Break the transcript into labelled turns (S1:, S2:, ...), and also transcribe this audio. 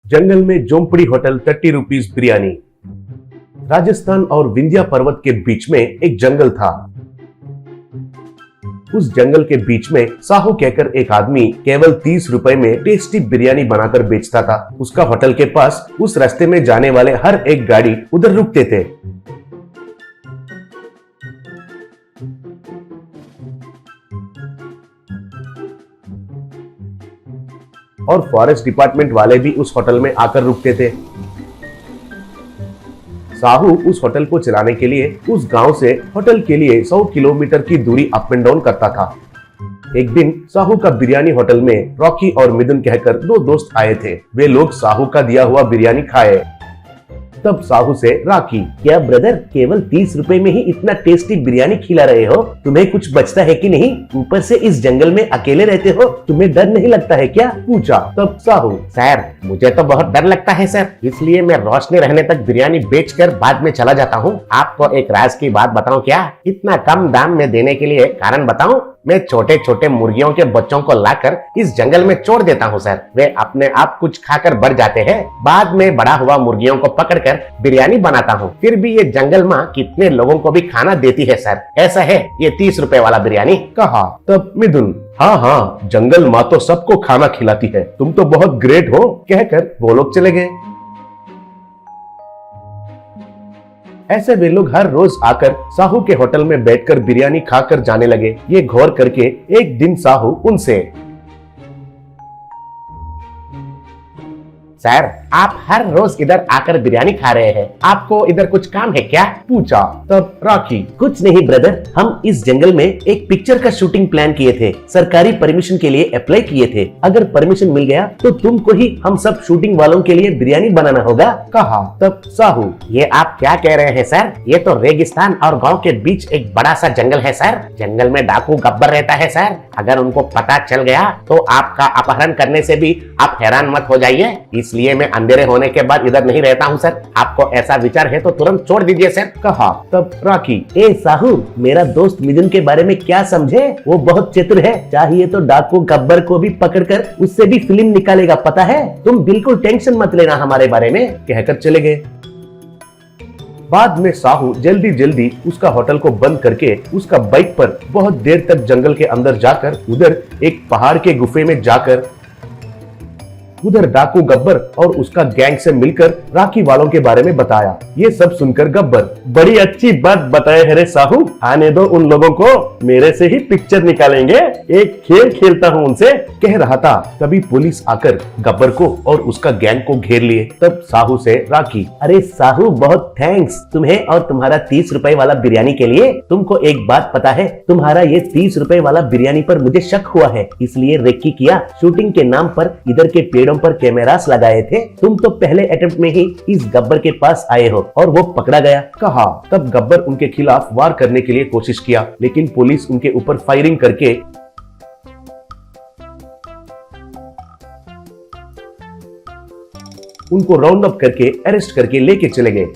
S1: जंगल में जोमपड़ी hotel 30 rupees biryani. Rajasthan और विंध्या पर्वत के बीच में एक जंगल था। उस जंगल के बीच में साहू कहकर एक आदमी केवल 30 रुपए में टेस्टी बिरयानी बनाकर बेचता था। उसका होटल के पास उस रास्ते में जाने वाले हर एक गाड़ी उधर रुकते थे। और फॉरेस्ट डिपार्टमेंट वाले भी उस होटल में आकर रुकते थे। साहू उस होटल को चलाने के लिए उस गांव से होटल के लिए 100 किलोमीटर की दूरी अप एंड डाउन करता था। एक दिन साहू का बिरयानी होटल में रॉकी और मिथुन कहकर दो दोस्त आए थे। वे लोग साहू का दिया हुआ बिरयानी खाए। तब साहू से राकी, क्या ब्रदर केवल 30 रुपए में ही इतना टेस्टी बिरयानी खिला रहे हो? तुम्हें कुछ बचता है कि नहीं? ऊपर से इस जंगल में अकेले रहते हो, तुम्हें डर नहीं लगता है क्या? पूछा। तब साहू,
S2: सर मुझे तो बहुत डर लगता है सर, इसलिए मैं रोशनी रहने तक बिरयानी बेचकर बाद में चला जाता हूँ। आपको एक राज की बात बताऊँ क्या? इतना कम दाम में देने के लिए कारण बताऊँ? मैं छोटे छोटे मुर्गियों के बच्चों को लाकर इस जंगल में छोड़ देता हूँ सर। वे अपने आप कुछ खाकर बढ़ जाते हैं। बाद में बड़ा हुआ मुर्गियों को पकड़कर बिरयानी बनाता हूँ। फिर भी ये जंगल माँ कितने लोगों को भी खाना देती है सर। ऐसा है ये 30 रुपए वाला बिरयानी।
S1: कहा। तब मिथुन, हाँ हाँ, जंगल माँ तो सबको खाना खिलाती है, तुम तो बहुत ग्रेट हो, कहकर वो लोग चले गए। ऐसे वे लोग हर रोज आकर साहू के होटल में बैठकर बिरयानी खाकर जाने लगे। ये गौर करके एक दिन साहू उनसे,
S2: सर आप हर रोज इधर आकर बिरयानी खा रहे हैं, आपको इधर कुछ काम है क्या?
S1: पूछा। तब राखी,
S3: कुछ नहीं ब्रदर, हम इस जंगल में एक पिक्चर का शूटिंग प्लान किए थे। सरकारी परमिशन के लिए अप्लाई किए थे। अगर परमिशन मिल गया तो तुमको ही हम सब शूटिंग वालों के लिए बिरयानी बनाना होगा।
S1: कहा। तब साहू,
S2: ये आप क्या कह रहे हैं सर? ये तो रेगिस्तान और गांव के बीच एक बड़ा सा जंगल है सर। जंगल में डाकू गब्बर रहता है सर। अगर उनको पता चल गया तो आपका अपहरण करने से भी आप हैरान मत हो जाइए। इसलिए मैं अंधेरे होने के बाद इधर नहीं रहता हूँ सर। आपको ऐसा विचार है तो तुरंत छोड़ दीजिए सर।
S1: कहा। तब राखी,
S3: ए साहू, मेरा दोस्त मिथुन के बारे में क्या समझे? वो बहुत चतुर है, चाहिए तो डाकू गब्बर को भी पकड़कर उससे भी फिल्म निकालेगा, पता है? तुम बिल्कुल टेंशन मत लेना हमारे बारे में,
S1: कहकर चले गए। बाद में साहू जल्दी जल्दी उसका होटल को बंद करके उसका बाइक पर बहुत देर तक जंगल के अंदर जाकर उधर एक पहाड़ के गुफे में जाकर उधर डाकू गब्बर और उसका गैंग से मिलकर राखी वालों के बारे में बताया। ये सब सुनकर गब्बर, बड़ी अच्छी बात बताए है रे साहू, आने दो उन लोगों को, मेरे से ही पिक्चर निकालेंगे, एक खेल खेलता हूँ उनसे, कह रहा था। तभी पुलिस आकर गब्बर को और उसका गैंग को घेर लिए। तब साहू से राखी,
S3: अरे साहू बहुत थैंक्स तुम्हें और तुम्हारा 30 रुपए वाला बिरयानी के लिए। तुमको एक बात पता है, तुम्हारा ये 30 रुपए वाला बिरयानी पर मुझे शक हुआ है, इसलिए रेकी किया। शूटिंग के नाम पर इधर के पेड़ों पर कैमरास लगाए थे। तुम तो पहले अटेम्प्ट में ही इस गब्बर के पास आए हो और वो पकड़ा गया।
S1: कहा। तब गब्बर उनके खिलाफ वार करने के लिए कोशिश किया, लेकिन पुलिस उनके ऊपर फायरिंग करके उनको राउंड अप करके अरेस्ट करके लेके चले गए।